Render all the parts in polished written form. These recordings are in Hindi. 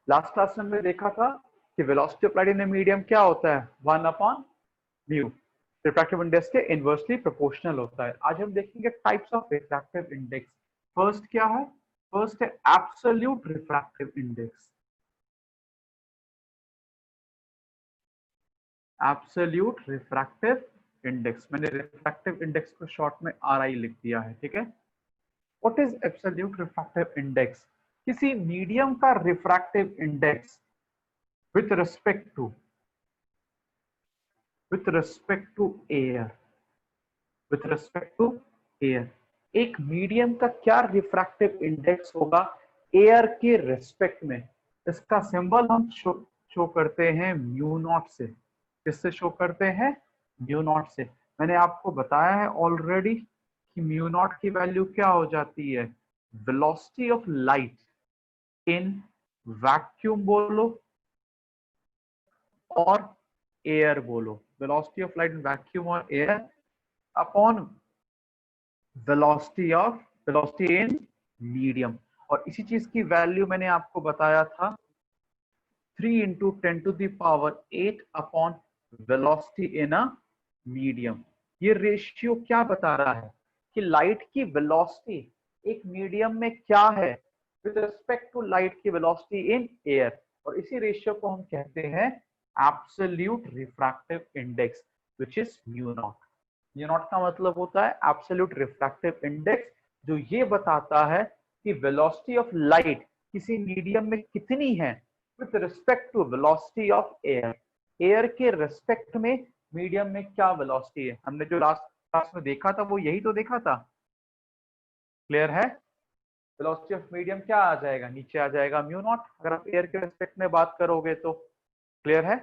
लास्ट क्लास में हमने देखा था कि velocity of light in medium क्या होता है, 1/μ, रिफ्रैक्टिव इंडेक्स के इनवर्सली प्रोपोर्शनल होता है। आज हम देखेंगे types of refractive index. First क्या है? फर्स्ट है absolute refractive index. Absolute refractive index, मैंने रिफ्रैक्टिव इंडेक्स को शॉर्ट में RI लिख दिया है, ठीक है। What is absolute refractive index? किसी मीडियम का refractive index with respect to air, with respect to air. एक मीडियम का क्या रिफ्रैक्टिव इंडेक्स होगा एयर के रिस्पेक्ट में? इसका सिंबल हम शो करते हैं म्यू नॉट से। किससे शो करते हैं? म्यू नॉट से। मैंने आपको बताया है ऑलरेडी कि म्यू नॉट की वैल्यू क्या हो जाती है? Velocity of light in vacuum बोलो और एयर बोलो। Velocity of light in vacuum और air upon velocity in medium. और इसी चीज की वैल्यू मैंने आपको बताया था 3 into 10⁸ upon velocity in a medium. ये रेशियो क्या बता रहा है कि लाइट की वेलोसिटी एक मीडियम में क्या है विद रिस्पेक्ट टू लाइट की वेलोसिटी इन एयर। और इसी रेशियो को हम कहते हैं absolute refractive index which is mu naught. Mu naught का मतलब होता है एब्सोल्यूट रिफ्रैक्टिव इंडेक्स, जो ये बताता है कि वेलोसिटी ऑफ लाइट किसी मीडियम में कितनी है with respect to velocity of air. Air के रिस्पेक्ट में मीडियम में क्या वेलोसिटी है। हमने जो लास्ट क्लास में देखा था वो यही तो देखा था। क्लियर है? वेलोसिटी ऑफ मीडियम क्या आ जाएगा? नीचे आ जाएगा म्यू नॉट, अगर आप एयर के रिस्पेक्ट में बात करोगे तो। क्लियर है?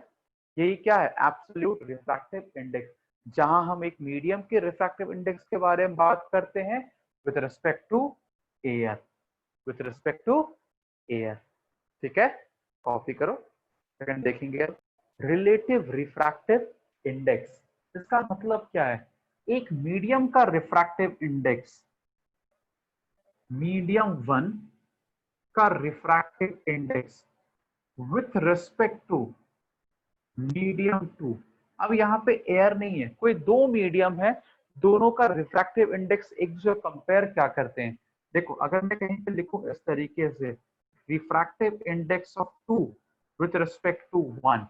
यही क्या है? Absolute refractive index. जहां हम एक मीडियम के रिफ्रैक्टिव इंडेक्स के बारे में बात करते हैं with respect to air, with respect to air. ठीक है, कॉपी करो। सेकंड देखेंगे रिलेटिव रिफ्रैक्टिव इंडेक्स। इसका मतलब क्या है? एक मीडियम का रिफ्रैक्टिव इंडेक्स, मीडियम 1 का refractive index with respect to medium 2। अब यहाँ पे एयर नहीं है, कोई दो मीडियम है, दोनों का रिफ्रैक्टिव इंडेक्स एक दूसरे कंपेयर क्या करते हैं। देखो अगर मैं कहीं पे लिखूं इस तरीके से, refractive index of 2 with respect to 1,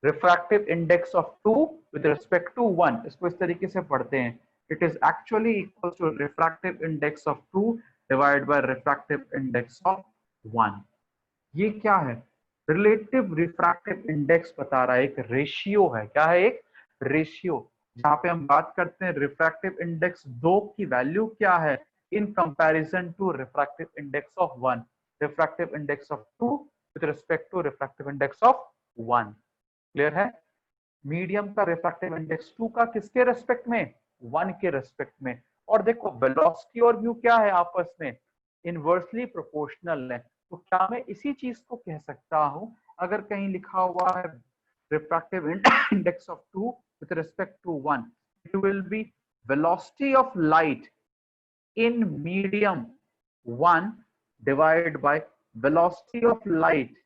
refractive index of 2 with respect to 1, इसको इस तरीके से पढ़ते हैं, it is actually equal to refractive index of 2 divide by refractive index of 1। ये क्या है? रिलेटिव रिफ्रैक्टिव इंडेक्स बता रहा है, एक रेशियो है। क्या है? एक रेशियो, जहां पे हम बात करते हैं रिफ्रैक्टिव इंडेक्स 2 की वैल्यू क्या है in comparison to refractive index of 1, refractive index of 2 with respect to refractive index of 1। Clear है? मीडियम का रिफ्रैक्टिव इंडेक्स 2 का किसके रेस्पेक्ट में? 1 के रेस्पेक्ट में। और देखो वेलोसिटी और म्यू क्या है आपस में? इनवर्सली प्रोपोर्शनल है। तो क्या मैं इसी चीज को कह सकता हूं, अगर कहीं लिखा हुआ है refractive index of 2 with respect to 1, it will be velocity of light in medium 1 divide by velocity of light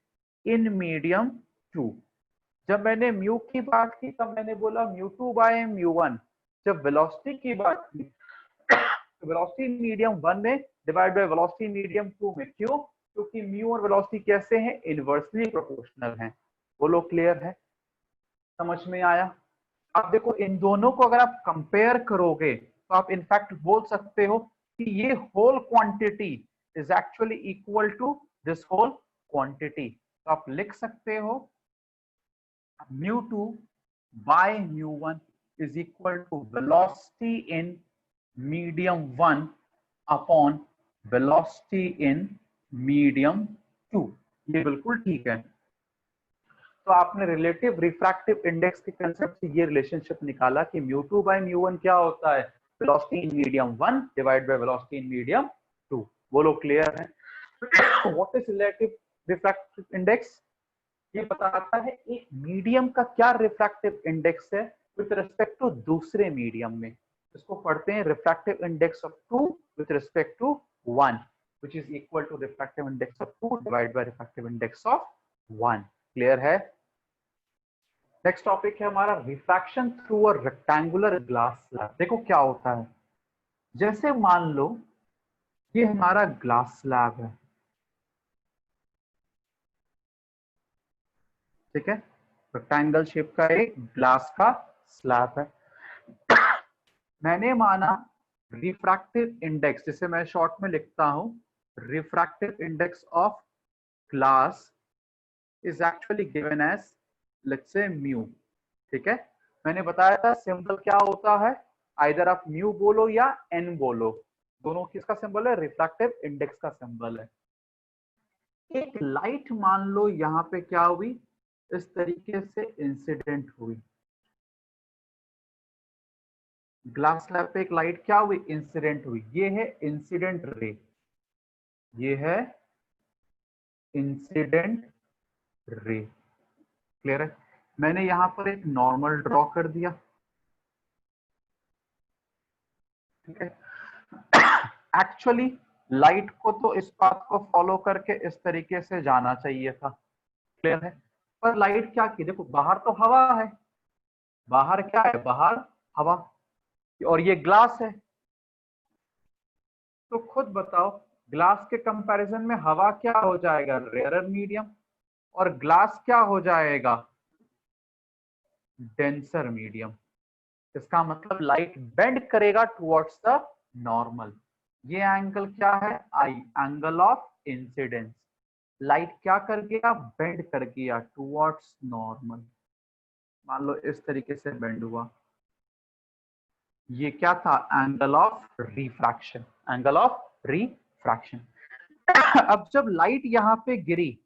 in medium 2। जब मैंने म्यू की बात की तब मैंने बोला म्यू 2 बाय म्यू 1। जब वेलोसिटी की बात की तो वेलोसिटी मीडियम 1 में डिवाइड बाय वेलोसिटी मीडियम 2 में। क्यों? क्योंकि म्यू और वेलोसिटी कैसे हैं? इनवर्सली प्रोपोर्शनल हैं। बोलो क्लियर है? समझ में आया? अब देखो इन दोनों को अगर आप कंपेयर करोगे तो आप इनफैक्ट बोल सकते हो कि ये whole quantity is actually equal to this whole quantity. तो आप लिख सकते हो μ2 by μ1 is equal to velocity in medium 1 upon velocity in medium 2। ये बिल्कुल ठीक है। तो आपने रिलेटिव रिफ्रैक्टिव इंडेक्स के कंसेप्ट से ये रिलेशनशिप निकाला कि μ2 by μ1 क्या होता है? Velocity in medium 1 divide by velocity in medium 2। बोलो क्लियर है? What is relative refractive index? ये बताता है एक मीडियम का क्या रिफ्रैक्टिव इंडेक्स है विथ रिस्पेक्ट टू दूसरे मीडियम में। इसको पढ़ते हैं refractive index of 2 with respect to 1। which is equal to refractive index of 2 divided by refractive index of 1. Clear है? नेक्स्ट टॉपिक है हमारा refraction through a rectangular glass slab. देखो क्या होता है, जैसे मान लो ये हमारा ग्लास स्लैब है, ठीक है, रेक्टेंगल शेप का एक ग्लास का स्लैब है। मैंने माना रिफ्रैक्टिव इंडेक्स, जिसे मैं शॉर्ट में लिखता हूं, refractive index of glass is actually given as let's say mu. ठीक है, मैंने बताया था सिंबल क्या होता है, आइदर आप म्यू बोलो या एन बोलो, दोनों किसका सिंबल है, रिफ्रैक्टिव इंडेक्स का सिंबल है। एक लाइट मान लो यहाँ पे क्या हुई, इस तरीके से इंसिडेंट हुई, ग्लास स्लैब पे एक लाइट क्या हुई, इंसिडेंट हुई, ये है इंसिडेंट रे, ये है इंसिडेंट रे। क्लियर है? मैंने यहां पर एक नॉर्मल ड्रॉ कर दिया, ठीक है। एक्चुअली लाइट को तो इस बात को फॉलो करके इस तरीके से जाना चाहिए था, क्लियर है, पर लाइट क्या की, देखो बाहर तो हवा है, बाहर क्या है, बाहर हवा, और ये ग्लास है, तो खुद बताओ ग्लास के कंपैरिजन में हवा क्या हो जाएगा, रेयरर मीडियम, और ग्लास क्या हो जाएगा, डेंसर मीडियम। इसका मतलब लाइट बेंड करेगा टुवर्ड्स द नॉर्मल। ये एंगल क्या है, आई, एंगल ऑफ इंसिडेंस। लाइट क्या कर गया, बेंड कर गया टुवर्ड्स नॉर्मल। मान लो इस तरीके से बेंड हुआ, ये क्या था, angle of refraction, angle of refraction. अब जब लाइट यहां पे गिरी,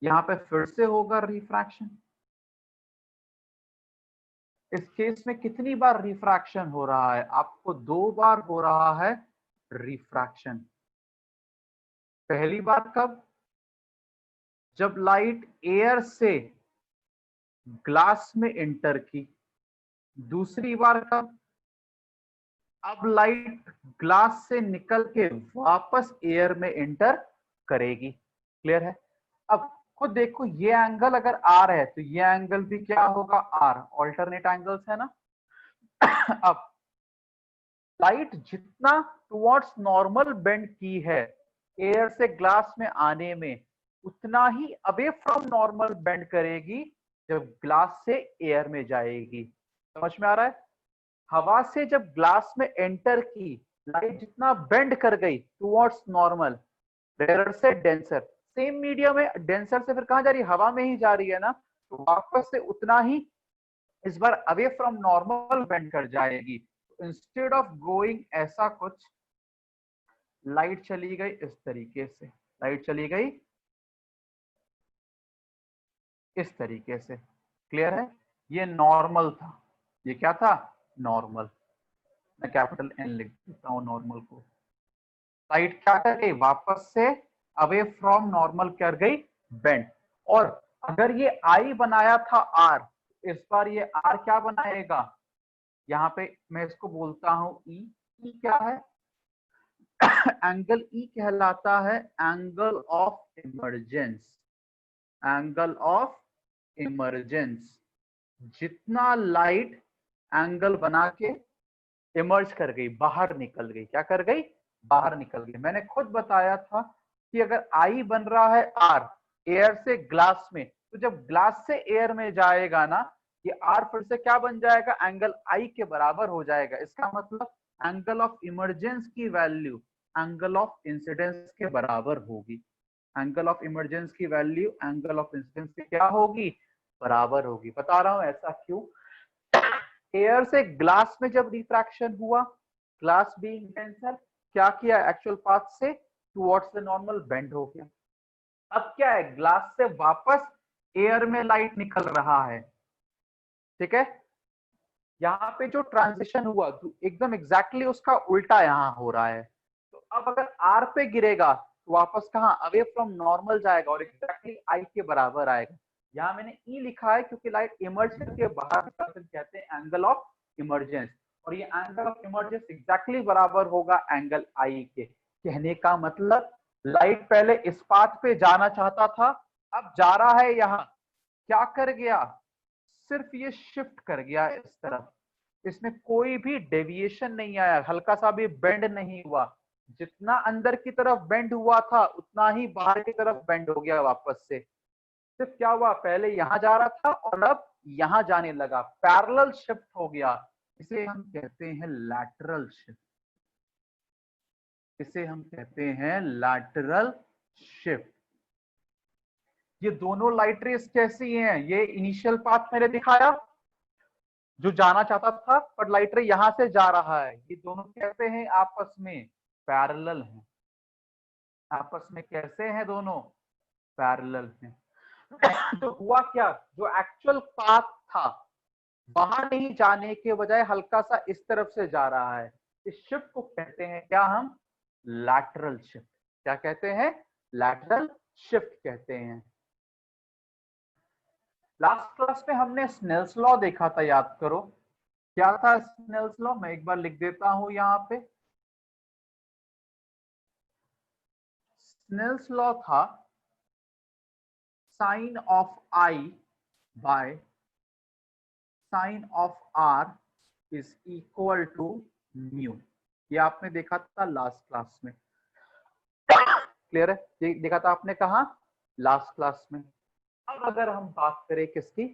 यहां पे फिर से होगा रिफ्रैक्शन। इस केस में कितनी बार रिफ्रैक्शन हो रहा है, आपको 2 बार हो रहा है रिफ्रैक्शन। पहली बार कब, जब लाइट एयर से ग्लास में इंटर की, दूसरी बार कब, अब लाइट ग्लास से निकल के वापस एयर में इंटर करेगी। क्लियर है? अब खुद देखो, ये एंगल अगर आर है तो ये एंगल भी क्या होगा, आर, ऑल्टरनेट एंगल्स है ना। अब लाइट जितना टुवर्ड्स नॉर्मल बेंड की है एयर से ग्लास में आने में, उतना ही अवे फ्रॉम नॉर्मल बेंड करेगी जब ग्लास से एयर में जाएगी। समझ में आ रहा है? हवा से जब ग्लास में एंटर की, लाइट जितना बेंड कर गई टुवर्ड्स नॉर्मल, रेयर से डेंसर, सेम मीडियम है, डेंसर से फिर कहां जा रही है, हवा में ही जा रही है ना, तो वापस से उतना ही इस बार अवे फ्रॉम नॉर्मल बेंड कर जाएगी। इंस्टेड ऑफ गोइंग ऐसा कुछ, लाइट चली गई इस तरीके से, लाइट चली गई इस तरीके से। क्लियर है? ये नॉर्मल था, ये क्या था, नॉर्मल। मैं कैपिटल एन लिख देता हूं नॉर्मल को। लाइट क्या कर गई, वापस से अवे फ्रॉम नॉर्मल कर गई बेंड। और अगर ये आई बनाया था आर, इस बार ये आर क्या बनाएगा, यहाँ पे मैं इसको बोलता हूं ई। ई क्या है, एंगल ई कहलाता है angle of emergence, angle of emergence. जितना लाइट एंगल बना के इमर्ज कर गई, बाहर निकल गई, क्या कर गई, बाहर निकल गई। मैंने खुद बताया था कि अगर आई बन रहा है आर एयर से ग्लास में, तो जब ग्लास से एयर में जाएगा ना, ये आर फिर से क्या बन जाएगा, एंगल आई के बराबर हो जाएगा। इसका मतलब एंगल ऑफ इमरजेंस की वैल्यू एंगल ऑफ इंसिडेंस के बराबर होगी। एंगल ऑफ इमरजेंस की वैल्यू एंगल ऑफ इंसिडेंस के क्या होगी, बराबर होगी। बता रहा हूं ऐसा क्यों, एयर से ग्लास में जब रिफ्रैक्शन हुआ, ग्लास बीइंग डेंसर, क्या किया, एक्चुअल पाथ से टुवर्ड्स द नॉर्मल बेंड हो गया। अब क्या है, ग्लास से वापस एयर में लाइट निकल रहा है, ठीक है। यहाँ पे जो ट्रांजिशन हुआ एकदम एग्जैक्टली उसका उल्टा यहाँ हो रहा है। तो अब अगर आर पे गिरेगा तो वापस कहाँ, अवे फ्रॉम नॉर्मल जाएगा और एग्जैक्टली आई के बराबर आएगा। यहाँ मैंने ई लिखा है क्योंकि लाइट इमर्ज करके बाहर निकलते कहते हैं एंगल ऑफ इमर्जेंस, और ये एंगल ऑफ इमर्जेंस एग्जैक्टली बराबर होगा एंगल आई के। कहने का मतलब लाइट पहले इस पाथ पे जाना चाहता था, अब जा रहा है यहाँ, क्या कर गया, सिर्फ ये शिफ्ट कर गया इस तरफ, इसमें कोई भी डेविएशन नहीं आया, हल्का सा भी बेंड नहीं हुआ, जितना अंदर की तरफ बेंड हुआ था उतना ही बाहर की तरफ बेंड हो गया वापस से। सिर्फ क्या हुआ, पहले यहां जा रहा था और अब यहां जाने लगा, पैरेलल शिफ्ट हो गया। इसे हम कहते हैं लैटरल शिफ्ट, इसे हम कहते हैं लैटरल शिफ्ट। ये दोनों लाइट रेस कैसी हैं, ये इनिशियल पाथ मैंने दिखाया जो जाना चाहता था, पर लाइट रे यहां से जा रहा है, ये दोनों कैसे हैं, आपस में पैरेलल हैं, आपस में कैसे हैं दोनों, पैरेलल हैं। तो हुआ क्या, जो एक्चुअल पाथ था वहां नहीं जाने के बजाय हल्का सा इस तरफ से जा रहा है, इस शिफ्ट को कहते हैं क्या हम, लैटरल शिफ्ट। क्या कहते हैं, लैटरल शिफ्ट कहते हैं। लास्ट क्लास में हमने स्नेल्स लॉ देखा था, याद करो क्या था स्नेल्स लॉ, मैं एक बार लिख देता हूं यहां पे। स्नेल्स लॉ था sine of I by sine of R is equal to mu. ये आपने देखा था लास्ट क्लास में, क्लियर है, ये देखा था आपने कहा, लास्ट क्लास में। अब अगर हम बात करें किसकी,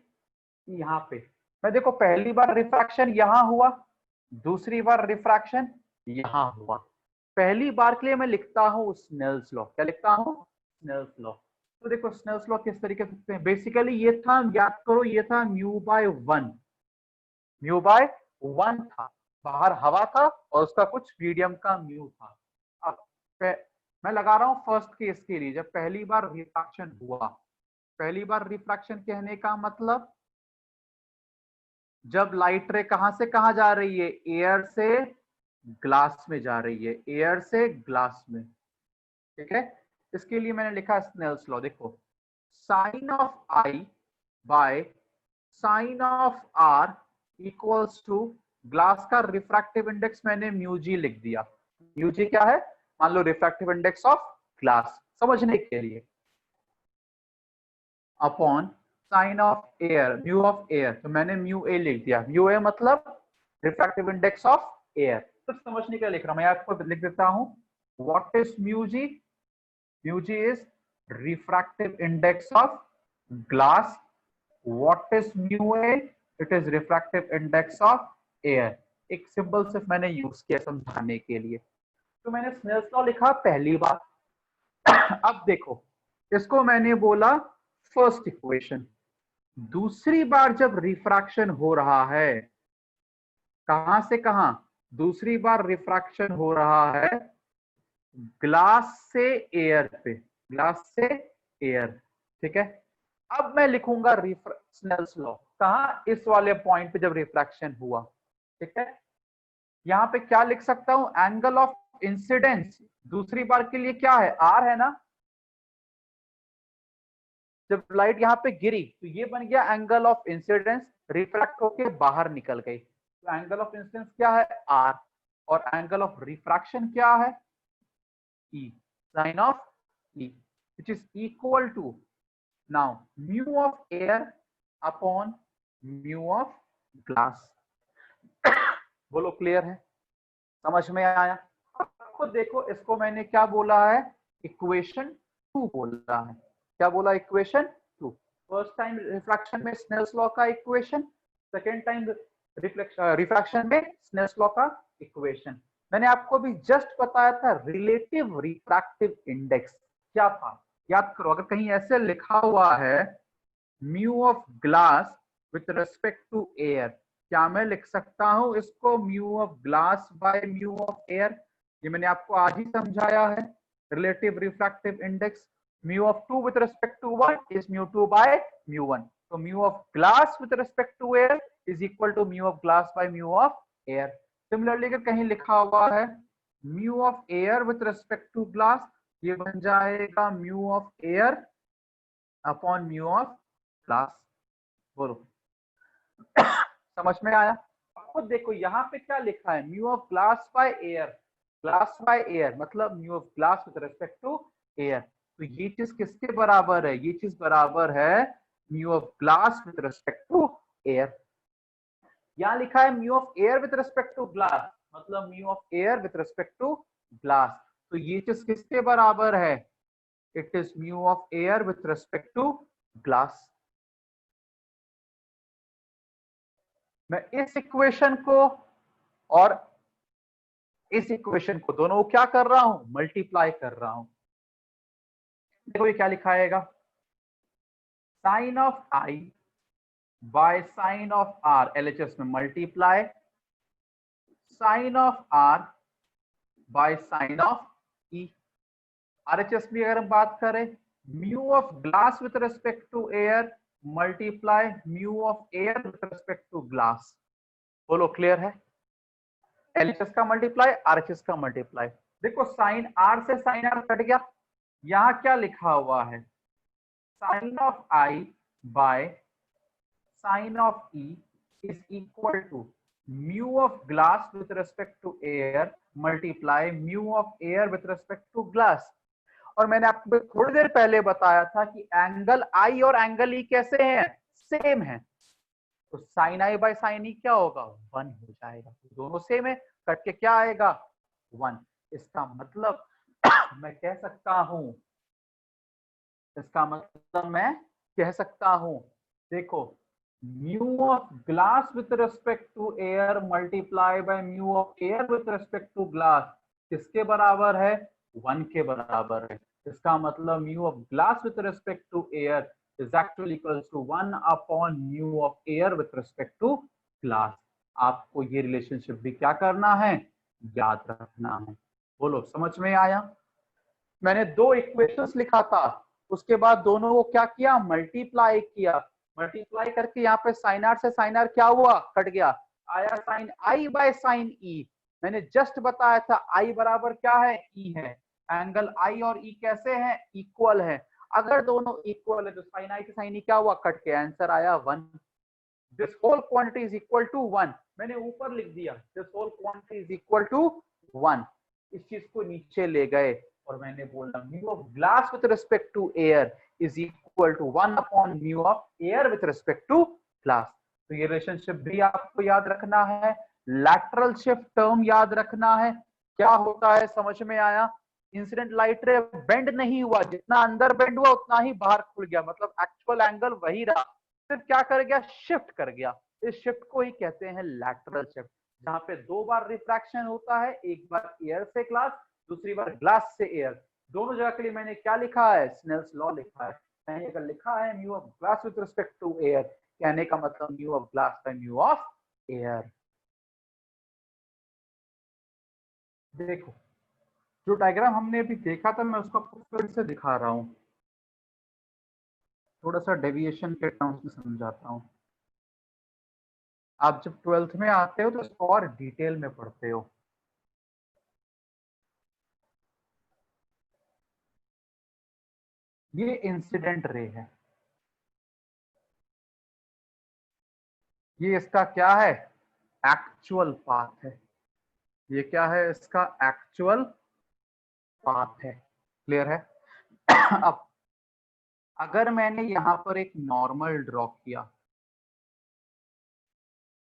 यहाँ पे मैं देखो पहली बार रिफ्रैक्शन यहां हुआ, दूसरी बार रिफ्रैक्शन यहां हुआ। पहली बार के लिए मैं लिखता हूं स्नेल्स लॉ, क्या लिखता हूं, स्नेल्स लॉ। तो देखो स्नेल्स लॉ किस तरीके से लिखते हैं, बेसिकली ये था, याद करो ये था mu by one, mu by one था, बाहर हवा था और उसका कुछ मीडियम का म्यू था। अब मैं लगा रहा हूं फर्स्ट केस के लिए, जब पहली बार रिफ्रैक्शन हुआ, पहली बार रिफ्रैक्शन कहने का मतलब जब लाइट रे कहां से कहां जा रही है, एयर से ग्लास में जा रही है, एयर से ग्लास में, ठीक है। इसके लिए मैंने लिखा स्नेल्स लॉ, देखो sine of I by sine of R equals to, glass का रिफ्रैक्टिव इंडेक्स मैंने म्यू जी लिख दिया। म्यू जी क्या है, मान लो रिफ्रैक्टिव इंडेक्स ऑफ ग्लास समझने के लिए, upon sine of air, mu of air, तो मैंने म्यू ए लिख दिया। म्यू ए मतलब रिफ्रैक्टिव इंडेक्स ऑफ एयर, तो समझने के लिए लिख रहा हूं मैं, आपको लिख देता हूं what is mu G, mu G is refractive index of glass, what is mu A, it is refractive index of air. एक सिंबल सिर्फ मैंने यूज किया समझाने के लिए। तो मैंने स्नेल्स लॉ लिखा पहली बार। अब देखो इसको मैंने बोला फर्स्ट इक्वेशन, दूसरी बार जब रिफ्रैक्शन हो रहा है, कहां से कहां, दूसरी बार रिफ्रैक्शन हो रहा है ग्लास से एयर पे, ग्लास से एयर, ठीक है। अब मैं लिखूंगा स्नेल्स लॉ, कहां, इस वाले पॉइंट पे जब रिफ्रैक्शन हुआ, ठीक है। यहां पे क्या लिख सकता हूं, एंगल ऑफ इंसिडेंस दूसरी बार के लिए क्या है, आर है ना, जब लाइट यहाँ पे गिरी तो ये बन गया एंगल ऑफ इंसिडेंस, रिफ्रैक्ट होके बाहर निकल गई, तो एंगल ऑफ इंसिडेंस क्या है, आर, और एंगल ऑफ रिफ्रैक्शन क्या है, E, sine of E, which is equal to now mu of air upon mu of glass. बोलो क्लियर है, समझ में आया। खुद देखो इसको मैंने क्या बोला है, इक्वेशन टू बोला है, क्या बोला, equation two. First time refraction में स्नेल्स लॉ का इक्वेशन, सेकेंड टाइम रिफ्रैक्शन में स्नेल्स लॉ का इक्वेशन। मैंने आपको भी जस्ट बताया था रिलेटिव रिफ्रैक्टिव इंडेक्स क्या था, याद करो, अगर कहीं ऐसे लिखा हुआ है mu of glass with respect to air, क्या मैं लिख सकता हूं इसको mu of glass by mu of air, ये मैंने आपको आज ही समझाया है, relative refractive index mu of two with respect to one is mu two by mu one, तो mu of glass with respect to air is equal to mu of glass by mu of air. Similarly अगर कहीं लिखा हुआ है mu of air with respect to glass, ये बन जाएगा mu of air upon mu of glass. बोलो समझ में आया। खुद देखो यहाँ पे क्या लिखा है, mu of glass by air, glass by air, मतलब mu of glass with respect to air. तो ये चीज किसके बराबर है? ये चीज बराबर है mu of glass with respect to air. यहां लिखा है mu of air with respect to glass, मतलब mu of air with respect to glass. तो ये चीज किसके बराबर है? It is mu of air with respect to glass. मैं इस इक्वेशन को और इस इक्वेशन को दोनों को क्या कर रहा हूं? मल्टीप्लाई कर रहा हूं। देखो ये क्या लिखाएगा, sine of I by sine of R, LHS में multiply sine of R by sine of E. RHS में अगर हम बात करें, mu of glass with respect to air multiply mu of air with respect to glass. बोलो क्लियर है? एलएचएस का मल्टीप्लाई, आरएचएस का मल्टीप्लाई। देखो साइन आर से साइन आर कट गया, यहां क्या लिखा हुआ है, sine of I by sine of E is equal to mu of glass with respect to air multiply mu of air with respect to glass. और मैंने आपको थोड़ी देर पहले बताया था कि एंगल आई और एंगल ई कैसे हैं? सेम है। तो साइन आई बाय साइन ई क्या होगा? 1 हो जाएगा। तो दोनों सेम है, कट के क्या आएगा? 1। इसका मतलब मैं कह सकता हूं, इसका मतलब मैं कह सकता हूं, देखो mu of glass with respect to air multiply by mu of air with respect to glass किसके बराबर है? 1 के बराबर है। इसका मतलब mu of glass with respect to air is actually equals to 1 upon mu of air with respect to glass। आपको ये रिलेशनशिप भी क्या करना है? याद रखना है। बोलो समझ में आया? मैंने दो इक्वेशंस लिखा था, उसके बाद दोनों को क्या किया? मल्टीप्लाई किया। मल्टीप्लाई करके यहाँ पे साइन आर से साइन आर क्या हुआ? कट गया, आया साइन आई बाय साइन ई। मैंने जस्ट बताया था आई बराबर क्या है? ई है। एंगल आई और ई कैसे हैं? इक्वल है। अगर दोनों इक्वल है तो साइन आई से साइन ई क्या हुआ? कट के आंसर आया 1। This whole quantity is equal to 1। मैंने ऊपर लिख दिया this whole quantity is equal to 1। इस चीज को नीचे ले गए और मैंने बोला mu of glass with respect to air is equal to 1 upon mu of air with respect to glass. तो ये रिलेशनशिप भी आपको याद रखना है। लैटरल शिफ्ट टर्म याद रखना है। क्या होता है समझ में आया? इंसिडेंट लाइट रे बेंड नहीं हुआ, जितना अंदर बेंड हुआ उतना ही बाहर खुल गया, मतलब एक्चुअल एंगल वही रहा, सिर्फ क्या कर गया? शिफ्ट कर गया। इस शिफ्ट को ही कहते हैं लैटरल शिफ्ट, जहां पे 2 बार रिफ्रैक्शन होता है, एक बार एयर से ग्लास, दूसरी बार ग्लास से एयर। दोनों जगह के लिए मैंने क्या लिखा है? स्नेल्स लॉ लिखा है। मैंने अगर लिखा है mu of glass with respect to air, कहने का मतलब mu of glass by mu of air. देखो जो डायग्राम हमने अभी देखा था, मैं उसको फिर से दिखा रहा हूं, थोड़ा सा डेविएशन के टर्म्स में समझाता हूं। आप जब 12th में आते हो तो इसको और डिटेल में पढ़ते हो। ये इंसिडेंट रे है, ये इसका क्या है? एक्चुअल पाथ है। ये क्या है? इसका एक्चुअल पाथ है। क्लियर है? अब अगर मैंने यहां पर एक नॉर्मल ड्रॉ किया,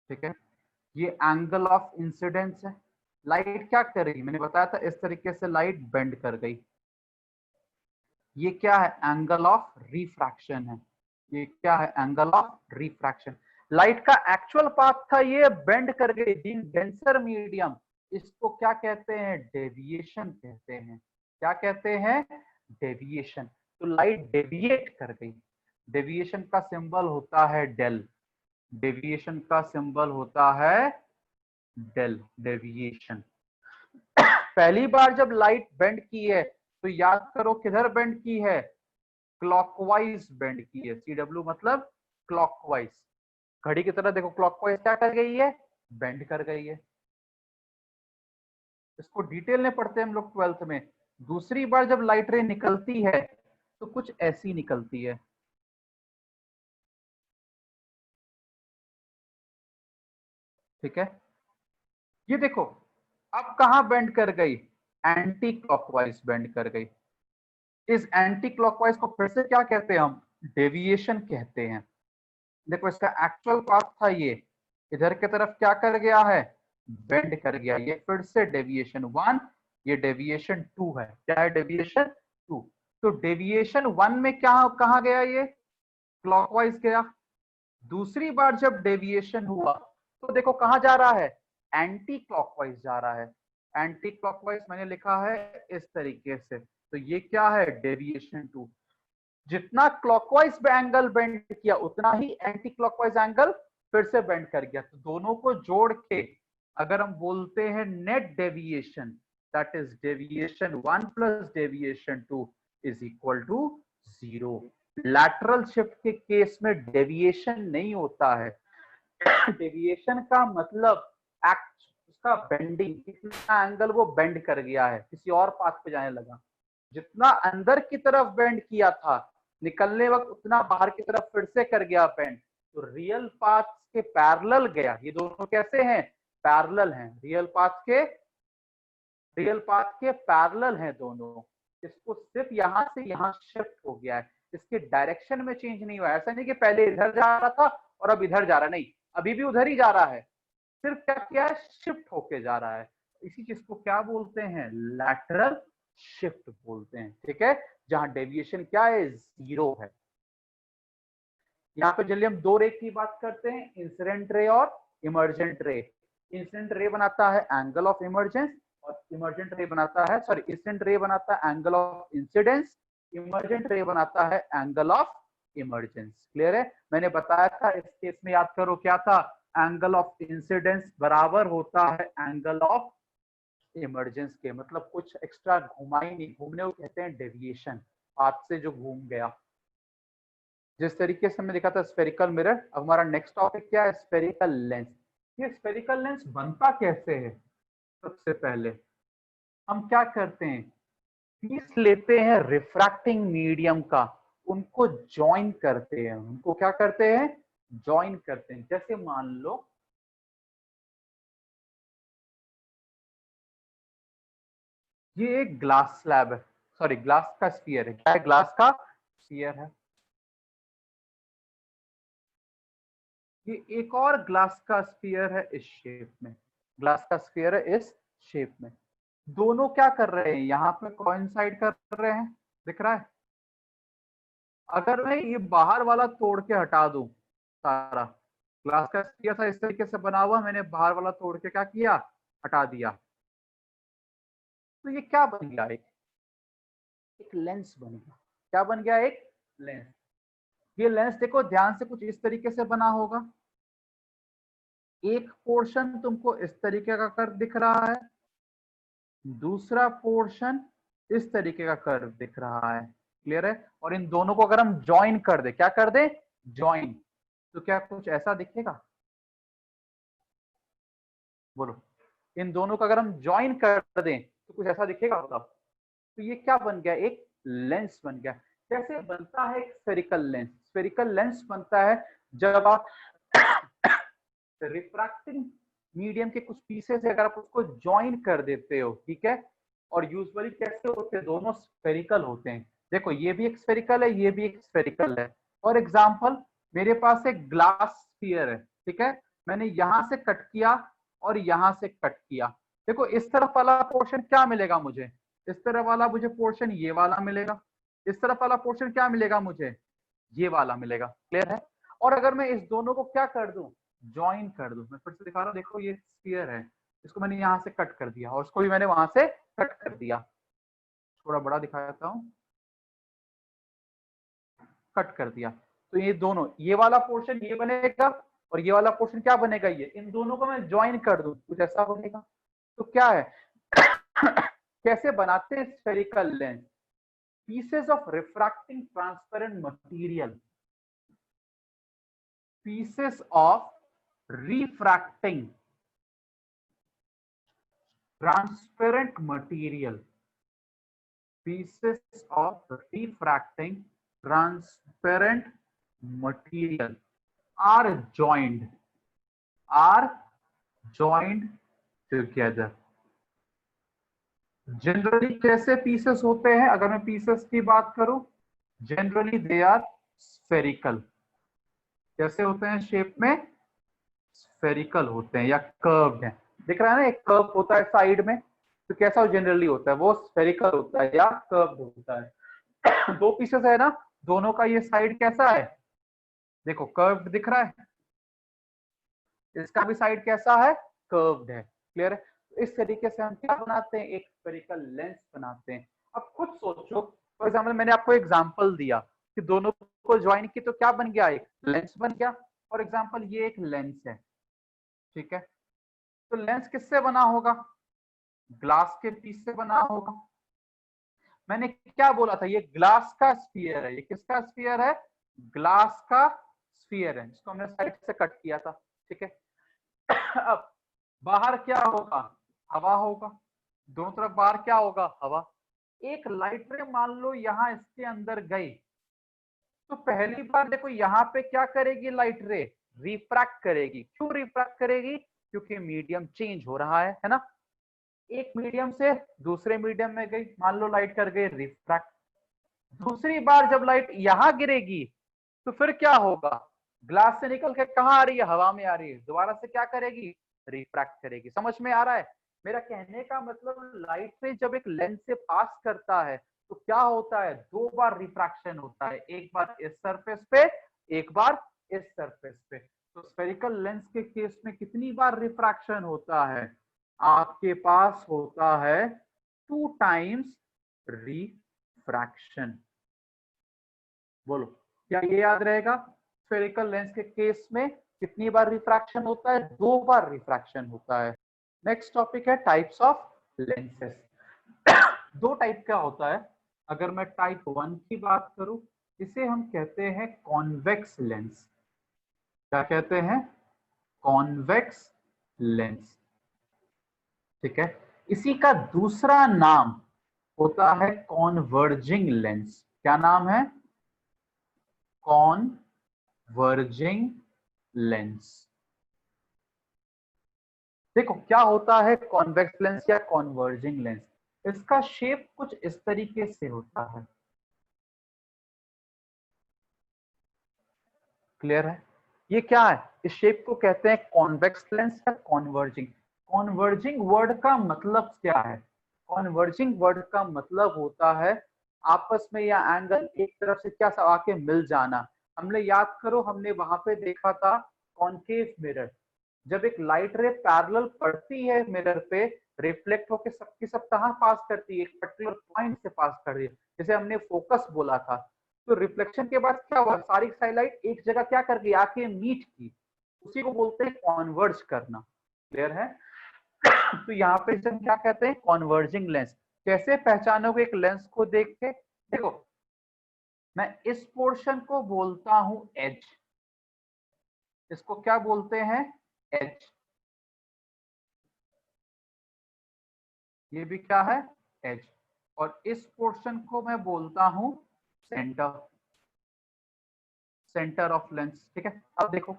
ठीक है, ये एंगल ऑफ इंसिडेंस है। लाइट क्या करेगी? मैंने बताया था इस तरीके से लाइट बेंड कर गई। ये क्या है? एंगल ऑफ रिफ्रैक्शन है। ये क्या है? Angle of refraction. लाइट का एक्चुअल पाथ था, ये बेंड कर गई इन डेंसर मीडियम। इसको क्या कहते हैं? डेविएशन कहते हैं। क्या कहते हैं? डेविएशन। तो लाइट डेविएट कर गई। डेविएशन का सिंबल होता है डेल। डेविएशन का सिंबल होता है डेल, डेविएशन। पहली बार जब लाइट बेंड की है तो याद करो किधर बेंड की है? क्लॉकवाइज बेंड की है। CW मतलब क्लॉकवाइज, घड़ी की तरह। देखो क्लॉकवाइज क्या कर गई है? बेंड कर गई है। इसको डिटेल में पढ़ते हैं हम लोग 12th में। दूसरी बार जब लाइट रे निकलती है तो कुछ ऐसी निकलती है, ठीक है। ये देखो अब कहां बेंड कर गई? एंटी क्लॉकवाइज बेंड कर गई। इस एंटी क्लॉकवाइज को फिर से क्या कहते हैं हम? डेविएशन कहते हैं। देखो इसका एक्चुअल पाथ था ये, इधर की तरफ क्या कर गया है? बेंड कर गया। ये फिर से डेविएशन 1, ये डेविएशन 2 है। क्या है? डेविएशन 2। तो डेविएशन 1 में क्या कहा गया? ये क्लॉकवाइज गया। दूसरी बार जब डेविएशन हुआ तो देखो कहां जा रहा है? एंटी क्लॉकवाइज जा रहा है। एंटी क्लॉकवाइज मैंने लिखा है इस तरीके से। तो ये क्या है? डेविएशन 2। जितना क्लॉकवाइज एंगल बेंड किया उतना ही एंटी क्लॉकवाइज एंगल फिर से बेंड कर गया। तो दोनों को जोड़ के अगर हम बोलते हैं net deviation, that is deviation 1 plus deviation 2 is equal to 0। Lateral shift के केस में डेविएशन नहीं होता है। डेविएशन का मतलब उसका बेंडिंग, कितना एंगल वो बेंड कर गया है, किसी और पाथ पे जाने लगा। जितना अंदर की तरफ बेंड किया था, निकलने वक्त उतना बाहर की तरफ फिर से कर गया बेंड। तो रियल पाथ के पैरेलल गया। ये दोनों कैसे हैं? पैरेलल हैं। रियल पाथ के पैरेलल हैं दोनों। इसको सिर्फ यहां से यहां शिफ्ट हो गया है, इसके डायरेक्शन में चेंज नहीं हुआ। ऐसा नहीं कि पहले इधर जा रहा था और अब इधर जा रहा, नहीं, अभी भी उधर ही जा रहा है, सिर्फ क्या किया है? शिफ्ट होके जा रहा है। इसी चीज को क्या बोलते हैं? लैटरल शिफ्ट बोलते हैं। ठीक है, जहां डेविएशन क्या है? 0 है। यहाँ पे चलिए हम दो रे की बात करते हैं, इंसिडेंट रे और इमर्जेंट रे। इंसिडेंट रे बनाता है एंगल ऑफ इमर्जेंस, और इमर्जेंट रे बनाता है, सॉरी, इंसिडेंट रे बनाता है एंगल ऑफ इंसिडेंस, इमर्जेंट रे बनाता है एंगल ऑफ इमर्जेंस। क्लियर है? मैंने बताया था इस केस में, याद करो क्या था? एंगल ऑफ इंसिडेंस बराबर होता है एंगल ऑफ इमर्जेंस के। मतलब कुछ एक्स्ट्रा घुमा ही नहीं, घूमने को कहते हैं डेविएशन, हाथ से जो घूम गया। जिस तरीके से हमने देखा था स्फेरिकल मिरर, अब हमारा नेक्स्ट टॉपिक क्या है? Spherical lens. ये स्फेरिकल लेंस बनता कैसे है? सबसे पहले हम क्या करते हैं? पीस लेते हैं रिफ्रैक्टिंग मीडियम का, उनको ज्वाइन करते हैं। उनको क्या करते हैं? ज्वाइन करते हैं। जैसे मान लो ये एक ग्लास स्लैब है, सॉरी ग्लास का स्फीयर है। क्या है? ग्लास का स्फीयर है। ये एक और ग्लास का स्फीयर है इस शेप में। ग्लास का स्फीयर है इस शेप में। दोनों क्या कर रहे हैं? यहाँ पे कोइंसाइड कर रहे हैं, दिख रहा है? अगर मैं ये बाहर वाला तोड़ के हटा दूं, सारा ग्लास का स्फीयर था इस तरीके से बना हुआ, मैंने बाहर वाला तोड़ के क्या किया? हटा दिया। तो ये क्या बन गया? एक लेंस बन गया। क्या बन गया? एक लेंस। ये लेंस देखो ध्यान से कुछ इस तरीके से बना होगा। एक पोर्शन तुमको इस तरीके का कर्व दिख रहा है, दूसरा पोर्शन इस तरीके का कर्व दिख रहा है। क्लियर है? और इन दोनों को अगर हम ज्वाइन कर दे, क्या कर दे? ज्वाइन, तो क्या कुछ ऐसा दिखेगा? बोलो। इन दोनों को अगर हम ज्वाइन कर दें तो कुछ ऐसा दिखेगा? बताओ। तो ये क्या बन गया? एक लेंस बन गया। कैसे बनता है एक स्फेरिकल लेंस? स्फेरिकल लेंस बनता है जब आप रिफ्रैक्टिंग मीडियम के कुछ पीसेस अगर आप उसको ज्वाइन कर देते हो, ठीक है? और यूजुअली कैसे होते हैं? दोनों स्फेरिकल होते हैं। देखो ये भी एक स्फेरिकल है, ये भी एक स्फेरिकल है। फॉर एग्जांपल मेरे पास एक ग्लास स्फीयर है, ठीक है? मैंने यहां से कट किया और यहां से कट किया। देखो इस तरफ वाला पोर्शन क्या मिलेगा मुझे? इस तरफ वाला मुझे पोर्शन ये वाला मिलेगा। इस तरफ वाला पोर्शन क्या मिलेगा मुझे? ये वाला मिलेगा। क्लियर है? और अगर मैं इस दोनों को क्या कर दूं? ज्वाइन कर दूं। मैं फिर से दिखा रहा हूं, देखो ये स्फीयर है, इसको मैंने यहां से कट कर दिया और उसको भी मैंने वहां से कट कर दिया। थोड़ा बड़ा दिखा देता हूं, कट कर दिया। तो ये दोनों, ये वाला पोर्शन ये बनेगा और ये वाला पोर्शन क्या बनेगा? ये। इन दोनों को मैं ज्वाइन कर दूं, कुछ ऐसा बनेगा। तो क्या है? कैसे बनाते हैं spherical lens? Pieces of refracting transparent material, pieces of refracting transparent material, pieces of refracting transparent material are joined together, generally कैसे पीसेस होते हैं? अगर मैं पीसेस की बात करूं, जनरली दे आर स्फेरिकल। कैसे होते हैं शेप में? स्फेरिकल होते हैं या कर्व्ड हैं। दिख रहा है ना, एक कर्व होता है साइड में, तो कैसा जनरली होता है? वो स्फेरिकल होता है या कर्व्ड होता है। दो पीसेस है ना, दोनों का ये साइड कैसा है? देखो कर्व्ड दिख रहा है, इसका भी साइड कैसा है? कर्व्ड है। क्लियर है? तो इस तरीके से हम क्या बनाते हैं? एक स्फेरिकल लेंस बनाते हैं। अब खुद सोचो, फॉर एग्जाम्पल मैंने आपको एग्जाम्पल दिया कि दोनों को ज्वाइन की तो क्या बन गया? एक लेंस बन गया। फॉर एग्जाम्पल ये एक लेंस है, ठीक है, तो लेंस किससे बना होगा? ग्लास के पीस से बना होगा। मैंने क्या बोला था? ये ग्लास का स्फीयर है। ये किसका स्फीयर है? ग्लास का स्फीयर है, जिसको हमने साइड से कट किया था, ठीक है। अब बाहर क्या होगा? हवा होगा। दोनों तरफ बाहर क्या होगा? हवा। एक लाइट रे मान लो यहां इसके अंदर गई, तो पहली बार देखो यहां पे क्या करेगी लाइट रे? रिफ्रैक्ट करेगी। क्यों रिफ्रैक्ट करेगी? क्योंकि मीडियम चेंज हो रहा है ना। एक मीडियम से दूसरे मीडियम में गई, मान लो लाइट कर गई रिफ्रैक्ट। दूसरी बार जब लाइट यहां गिरेगी तो फिर क्या होगा? ग्लास से निकल के कहां आ रही है? हवा में आ रही है। दोबारा से क्या करेगी? रिफ्रैक्ट करेगी। समझ में आ रहा है मेरा कहने का मतलब? लाइट से जब एक लेंस से पास करता है तो क्या होता है? दो बार रिफ्रैक्शन होता है, एक बार इस सरफेस पे, एक बार इस सरफेस पे। तो स्फेरिकल लेंस के केस में कितनी बार रिफ्रैक्शन होता है? आपके पास होता है 2 टाइम्स रिफ्रैक्शन। बोलो, क्या ये याद रहेगा? स्फेरिकल लेंस के केस में कितनी बार रिफ्रैक्शन होता है? 2 बार रिफ्रैक्शन होता है। नेक्स्ट टॉपिक है टाइप्स ऑफ लेंसेस। दो टाइप का होता है। अगर मैं टाइप 1 की बात करूं, इसे हम कहते हैं कॉन्वेक्स लेंस। क्या कहते हैं? कॉन्वेक्स लेंस, ठीक है। इसी का दूसरा नाम होता है कॉन्वर्जिंग लेंस। क्या नाम है? Converging lens. देखो क्या होता है कॉन्वेक्स लेंस या कॉन्वर्जिंग लेंस? इसका शेप कुछ इस तरीके से होता है। क्लियर है? ये क्या है? इस शेप को कहते हैं कॉन्वेक्स लेंस या कॉन्वर्जिंग। कॉन्वर्जिंग वर्ड का मतलब क्या है? कॉन्वर्जिंग वर्ड का मतलब होता है आपस में या एंगल एक तरफ से क्या आके मिल जाना। हमने याद करो, हमने वहां पे देखा था कॉनकेव मिरर। जब एक लाइट रे पैरेलल पड़ती है मिरर पे, रिफ्लेक्ट होकर सबकी सब कहां पास करती है? एक पर्टिकुलर पॉइंट से पास कर रही है, जैसे हमने फोकस बोला था। तो रिफ्लेक्शन के बाद क्या हुआ? सारी साइलाइट एक जगह क्या कर गई? आके मीट की। उसी को बोलते हैं कॉन्वर्ज करना। क्लियर है? तो यहाँ पे हम क्या कहते हैं? Converging lens. कैसे पहचानोगे एक लेंस को देख के? देखो, मैं इस पोर्शन को बोलता हूं एज। इसको क्या बोलते हैं? एज। ये भी क्या है? एज। और इस पोर्शन को मैं बोलता हूं सेंटर। सेंटर ऑफ लेंस, ठीक है। अब देखो,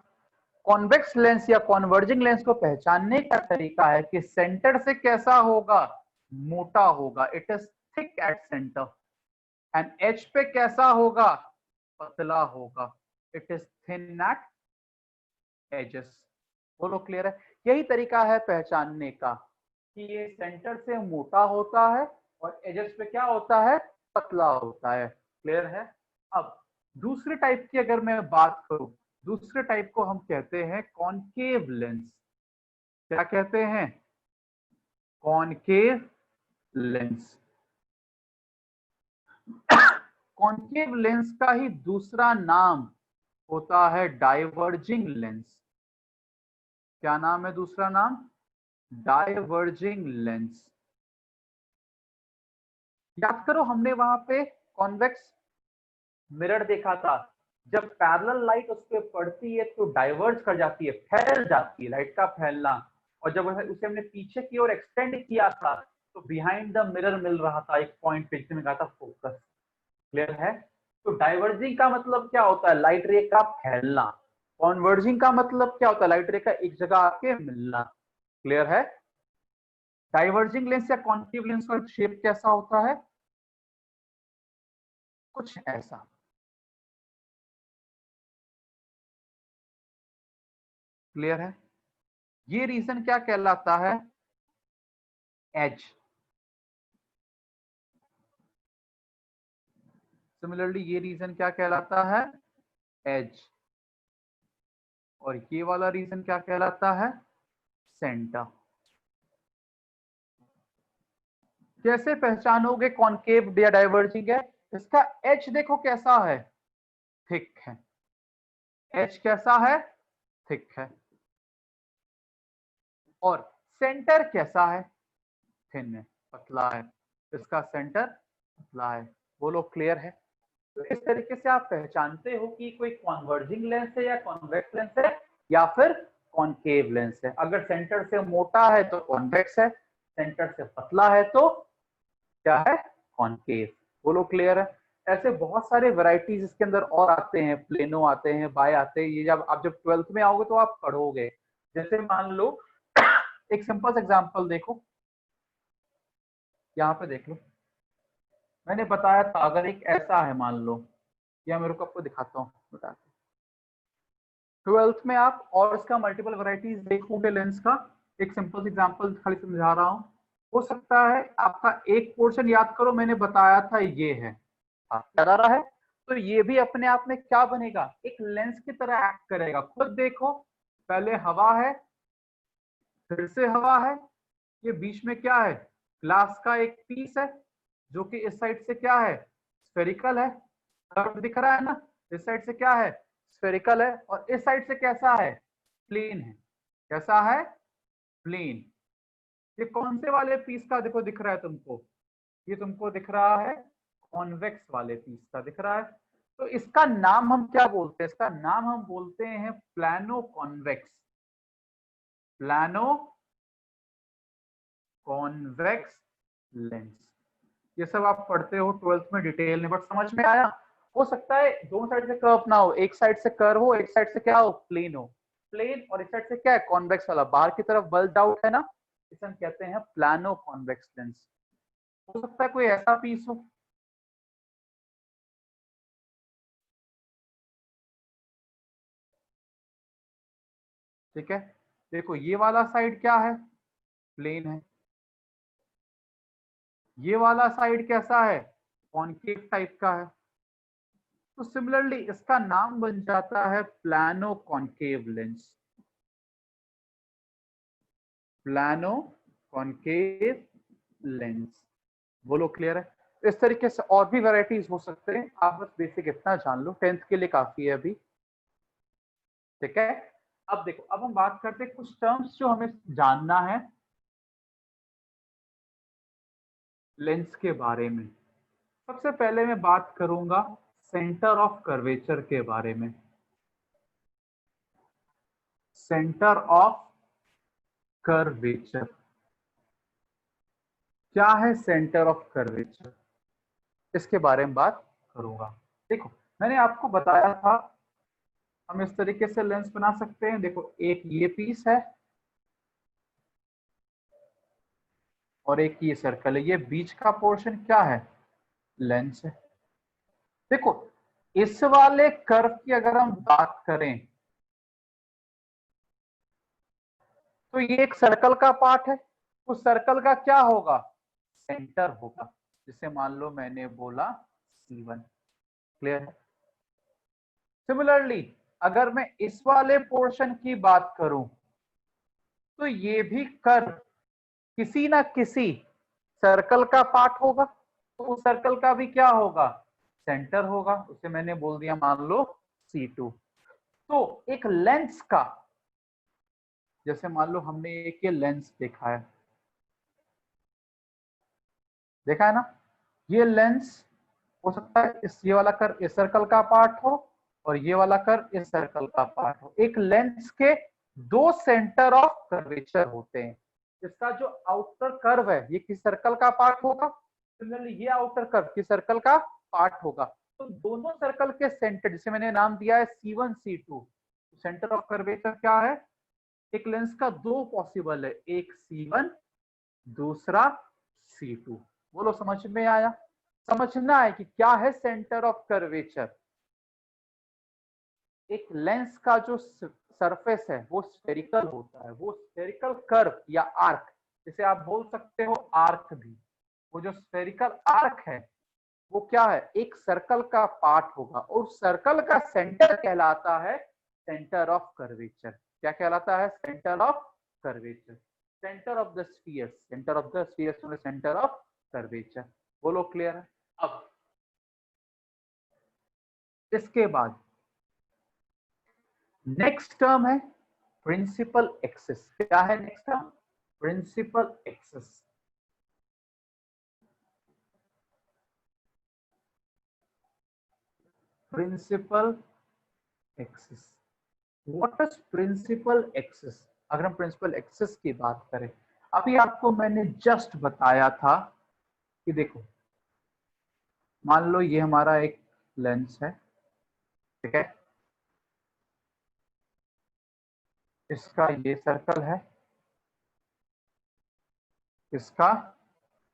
कॉन्वेक्स लेंस या कॉन्वर्जिंग लेंस को पहचानने का तरीका है कि सेंटर से कैसा होगा? मोटा होगा, it is thick at centre. And edge पे कैसा होगा? पतला होगा, it is thin at edges. बोलो क्लियर है? यही तरीका है पहचानने का कि ये सेंटर से मोटा होता है और एजेस पे क्या होता है? पतला होता है। क्लियर है? अब दूसरे टाइप की अगर मैं बात करूं, दूसरे टाइप को हम कहते हैं कॉनकेव लेंस। क्या कहते हैं? Concave lens. कॉनकेव लेंस का ही दूसरा नाम होता है डाइवर्जिंग लेंस। क्या नाम है दूसरा नाम? Diverging lens. याद करो, हमने वहां पे कॉन्वेक्स मिरर देखा था। जब पैरेलल लाइट उस पर पड़ती है तो डाइवर्ज कर जाती है, फैल जाती है, लाइट का फैलना। और जब उसे हमने पीछे की ओर एक्सटेंड किया था तो बिहाइंड द मिरर मिल रहा था एक पॉइंट पे, जिसमें कहा था फोकस। क्लियर है? तो डाइवर्जिंग का मतलब क्या होता है? लाइट रे का फैलना। कॉन्वर्जिंग का मतलब क्या होता है? लाइट रे का एक जगह आके मिलना। क्लियर है? डाइवर्जिंग लेंस या कॉन्केव लेंस का शेप कैसा होता है? कुछ ऐसा। क्लियर है? ये रीजन क्या कहलाता है? एज। सिमिलरली ये रीजन क्या कहलाता है? एज। और ये वाला रीजन क्या कहलाता है? सेंटर। कैसे पहचानोगे कॉन्केव या डाइवर्जिंग है? इसका एच देखो कैसा है, थिक है। एच कैसा है? थिक है। और सेंटर कैसा है? थिन है, पतला है। इसका सेंटर पतला है। बोलो क्लियर है? तो इस तरीके से आप पहचानते हो कि कोई कॉन्वर्जिंग लेंस है या कॉन्वेक्स लेंस है या फिर कॉन्केव लेंस है। अगर सेंटर से मोटा है तो कॉन्वेक्स है, सेंटर से पतला है तो क्या है? कॉन्केव। बोलो क्लियर है? ऐसे बहुत सारे वैरायटीज इसके अंदर और आते हैं, प्लेनो आते हैं, बाय आते हैं। ये जब आप 12th में आओगे तो आप पढ़ोगे। जैसे मान लो एक सिंपल एग्जांपल देखो, यहाँ पे देख लो। मैंने बताया था अगर एक ऐसा है मान लो, या मेरे को आपको दिखाता हूँ बता। 12th में आप और इसका मल्टीपल वैरायटीज देखोगे लेंस का। एक सिंपल एग्जांपल खाली समझा रहा हूँ। हो सकता है आपका एक पोर्शन याद करो, मैंने बताया था ये है, याद आ रहा है? तो ये भी अपने आप में क्या बनेगा? एक लेंस की तरह एक्ट करेगा। खुद देखो, पहले हवा है, फिर से हवा है, ये बीच में क्या है? ग्लास का एक पीस है जो कि इस साइड से क्या है? स्फेरिकल है। कर्व दिख रहा है ना? इस साइड से क्या है? स्फेरिकल है। और इस साइड से कैसा है? प्लेन है। कैसा है? प्लेन। ये कौन से वाले पीस का देखो दिख रहा है तुमको? ये तुमको दिख रहा है कॉन्वेक्स वाले पीस का दिख रहा है। तो इसका नाम हम क्या बोलते हैं? इसका नाम हम बोलते हैं plano convex. Plano convex lens. ये सब आप पढ़ते हो 12th में डिटेल में, बट समझ में आया? हो सकता है दोनों साइड से कर्व ना हो, एक साइड से कर्व हो, एक साइड से क्या हो? प्लेन हो। प्लेन और इस साइड से क्या है? कॉन्वेक्स वाला, बाहर की तरफ बल्ज आउट है ना, इसे हम कहते हैं प्लानो कॉन्वेक्स लेंस। हो सकता है कोई ऐसा पीस हो। ठीक है, देखो ये वाला साइड क्या है? प्लेन है। ये वाला साइड कैसा है? कॉन्केव टाइप का है। तो सिमिलरली इसका नाम बन जाता है plano concave lens. Plano concave lens. बोलो क्लियर है? इस तरीके से और भी वैरायटीज हो सकते हैं, आप बस बेसिक इतना जान लो, 10th के लिए काफी है अभी। ठीक है, अब देखो, अब हम बात करते हैं कुछ टर्म्स जो हमें जानना है लेंस के बारे में। सबसे पहले मैं बात करूंगा सेंटर ऑफ कर्वेचर के बारे में। सेंटर ऑफ कर्वेचर क्या है? सेंटर ऑफ कर्वेचर, इसके बारे में बात करूंगा। देखो, मैंने आपको बताया था हम इस तरीके से लेंस बना सकते हैं। देखो, एक ये पीस है और एक ये सर्कल है। ये बीच का पोर्शन क्या है? लेंस है। देखो, इस वाले कर्व की अगर हम बात करें तो ये एक सर्कल का पार्ट है। उस सर्कल का क्या होगा? सेंटर होगा। जिसे मान लो मैंने बोला C1। क्लियर है? सिमिलरली अगर मैं इस वाले पोर्शन की बात करूं तो ये भी कर्व किसी ना किसी सर्कल का पार्ट होगा। तो उस सर्कल का भी क्या होगा? सेंटर होगा। उसे मैंने बोल दिया मान लो C2। तो एक लेंस का, जैसे मान लो हमने एक ये लेंस देखा है, देखा है ना? ये लेंस हो सकता है इस ये वाला कर्व इस सर्कल का पार्ट हो और ये वाला कर्व इस सर्कल का पार्ट हो। एक लेंस के दो सेंटर ऑफ कर्वेचर होते हैं। इसका जो आउटर कर्व है ये किस सर्कल का पार्ट होगा? सिमिलरली ये आउटर कर्व किस सर्कल का पार्ट होगा। तो दोनों सर्कल के सेंटर, जिसे मैंने नाम दिया है C1 C2, centre of curvature क्या है? एक लेंस का दो पॉसिबल है, एक C1 दूसरा C2। बोलो समझ में आया? समझना है कि क्या है सेंटर ऑफ कर्वेचर। एक लेंस का जो सरफेस है वो स्फेरिकल होता है, वो स्फेरिकल कर्व या आर्क, जिसे आप बोल सकते हो आर्क भी। वो जो स्फेरिकल आर्क है वो क्या है, एक सर्कल का पार्ट होगा और सर्कल का सेंटर कहलाता है सेंटर ऑफ कर्वेचर। क्या कहलाता है? Centre of curvature. Centre of the sphere, centre of the sphere, centre of curvature. बोलो क्लियर है? अब इसके बाद नेक्स्ट टर्म है प्रिंसिपल एक्सिस। क्या है next term? Principal axis. Principal axis. What is principal axis? अगर हम प्रिंसिपल एक्सिस की बात करें, अभी आपको मैंने जस्ट बताया था कि देखो, मान लो ये हमारा एक लेंस है, ठीक है, इसका ये सर्कल है, इसका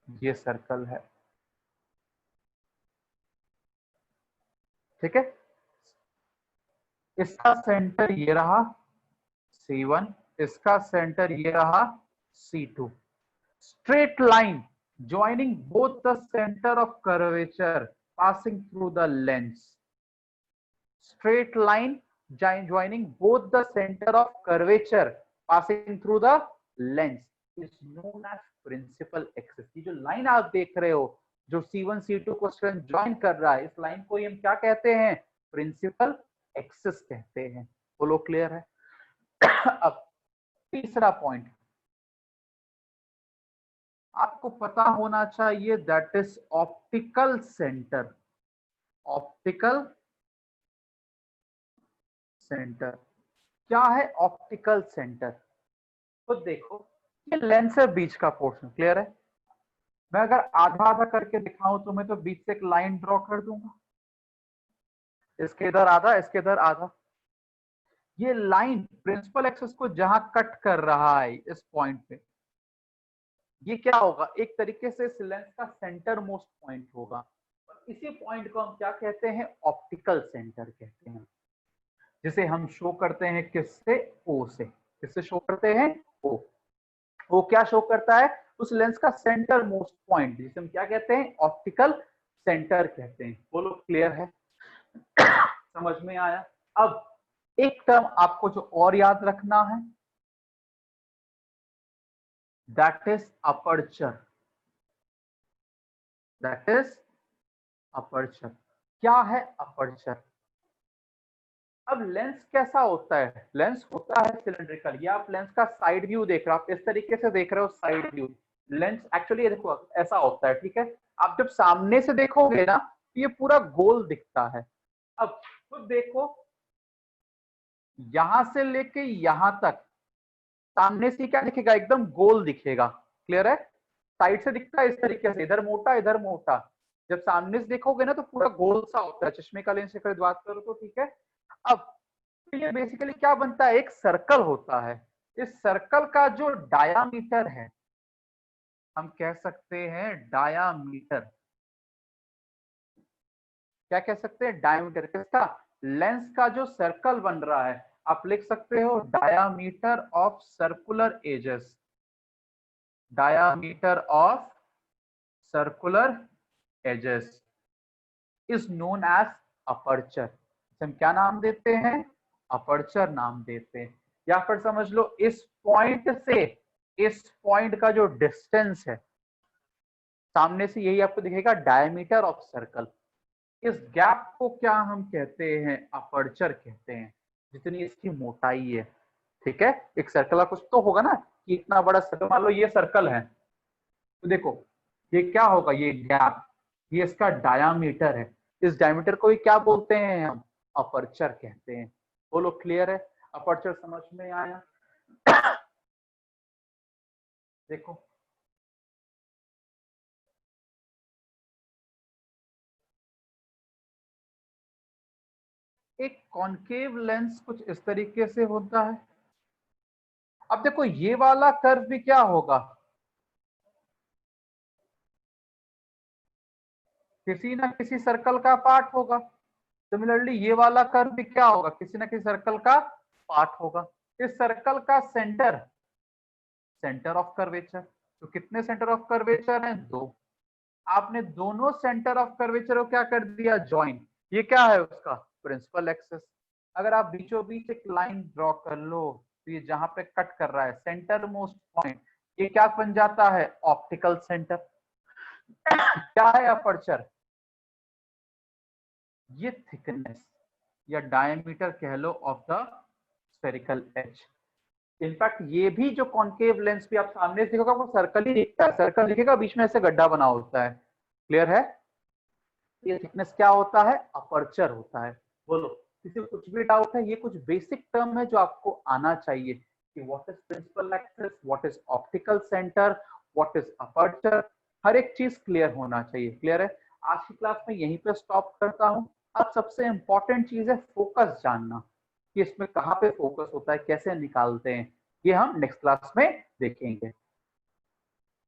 ये सर्कल है, ठीक है। इसका सेंटर ये रहा C1, इसका सेंटर ये रहा C2। Straight line joining both the center of curvature passing through the lens. Straight line joining both the center of curvature passing through the lens is known as principal axis। ये जो लाइन आप देख रहे हो जो C1 C2 को ज्वाइन कर रहा है, इस लाइन को हम क्या कहते हैं? प्रिंसिपल एक्सिस कहते हैं। बोलो क्लियर है? अब तीसरा पॉइंट आपको पता होना चाहिए, that is optical centre. Optical centre क्या है? ऑप्टिकल सेंटर तो देखो, ये लेंस है, बीच का पोर्शन क्लियर है। मैं अगर आधा आधा करके दिखाऊं तो मैं तो बीच से एक लाइन ड्रॉ कर दूंगा, इसके इधर आधा, इसके इधर आधा। ये लाइन प्रिंसिपल एक्सिस को जहां कट कर रहा है इस पॉइंट पे, ये क्या होगा? एक तरीके से इस लेंस का सेंटर मोस्ट पॉइंट होगा। और इसी पॉइंट को हम क्या कहते हैं? ऑप्टिकल सेंटर कहते हैं, जिसे हम शो करते हैं किससे? ओ से। किससे शो करते हैं? ओ। वो क्या शो करता है? उस लेंस का सेंटर मोस्ट पॉइंट, जिसे हम क्या कहते हैं? ऑप्टिकल सेंटर कहते हैं। बोलो क्लियर है? समझ में आया? अब एक टर्म आपको जो और याद रखना है, that is aperture. That is aperture. क्या है अपर्चर? अब लेंस कैसा होता है? लेंस होता है सिलेंड्रिकल। ये आप लेंस का साइड व्यू देख रहे हो, आप इस तरीके से देख रहे हो साइड व्यू। लेंस एक्चुअली देखो ऐसा होता है, ठीक है। आप जब सामने से देखोगे ना तो ये पूरा गोल दिखता है। अब खुद देखो, यहां से लेके यहां तक सामने से क्या दिखेगा? एकदम गोल दिखेगा। क्लियर है? साइड से दिखता है इस तरीके से, इधर मोटा इधर मोटा। जब सामने से देखोगे ना तो पूरा गोल सा होता है। चश्मे का लेंस से बात करो तो, ठीक है। अब तो ये बेसिकली क्या बनता है? एक सर्कल होता है। इस सर्कल का जो डायामीटर है, हम कह सकते हैं डायामीटर। क्या कह सकते हैं? डायामीटर किसका? लेंस का जो सर्कल बन रहा है, आप लिख सकते हो diameter of circular edges. Diameter of circular edges is known as aperture. हम क्या नाम देते हैं? अपर्चर नाम देते हैं। या फिर समझ लो, इस पॉइंट से इस पॉइंट का जो डिस्टेंस है सामने से, यही आपको दिखेगा डायमीटर ऑफ सर्कल। इस गैप को क्या हम कहते हैं? अपर्चर कहते हैं, जितनी इसकी मोटाई है। ठीक है, एक सर्कल का कुछ तो होगा ना, कि इतना बड़ा सर्कल, मान लो ये सर्कल है, तो देखो ये क्या होगा? ये गैप, ये इसका डायामीटर है। इस डायमीटर को ही क्या बोलते हैं हम? अपर्चर कहते हैं। बोलो क्लियर है? अपर्चर समझ में आया? देखो, एक कॉनकेव लेंस कुछ इस तरीके से होता है। अब देखो, ये वाला कर्व भी क्या होगा? किसी ना किसी सर्कल का पार्ट होगा। सिमिलरली ये वाला कर्व भी क्या होगा, किसी ना किसी सर्कल का पार्ट होगा। इस सर्कल का सेंटर, सेंटर ऑफ कर्वेचर, तो कितने सेंटर ऑफ कर्वेचर हैं, 2। आपने दोनों सेंटर ऑफ कर्वेचर को क्या कर दिया, ज्वाइन। ये क्या है उसका प्रिंसिपल एक्सिस। अगर आप बीचों बीच एक लाइन ड्रॉ कर लो, तो ये जहां पे कट कर रहा है सेंटर मोस्ट पॉइंट, ये क्या बन जाता है, ऑप्टिकल सेंटर। क्या है अपर्चर, ये थिकनेस या डायमीटर कह लो of the spherical edge. In fact ये भी जो कॉन्केव लेंस भी आप सामने से देखोगे, आपको सर्कल ही दिखता है, सर्कल दिखेगा, बीच में ऐसे गड्ढा बना होता है। क्लियर है। ये थिकनेस क्या होता है, अपर्चर होता है। बोलो किसी को कुछ भी डाउट है, ये कुछ बेसिक टर्म है जो आपको आना चाहिए कि what is principal axis, what is optical centre, what is aperture, हर एक चीज क्लियर होना चाहिए। क्लियर है। आज की क्लास में यहीं पे स्टॉप करता हूँ। अब सबसे इंपॉर्टेंट चीज है फोकस जानना, कि इसमें कहाँ पे फोकस होता है, कैसे निकालते हैं, ये हम नेक्स्ट क्लास में देखेंगे।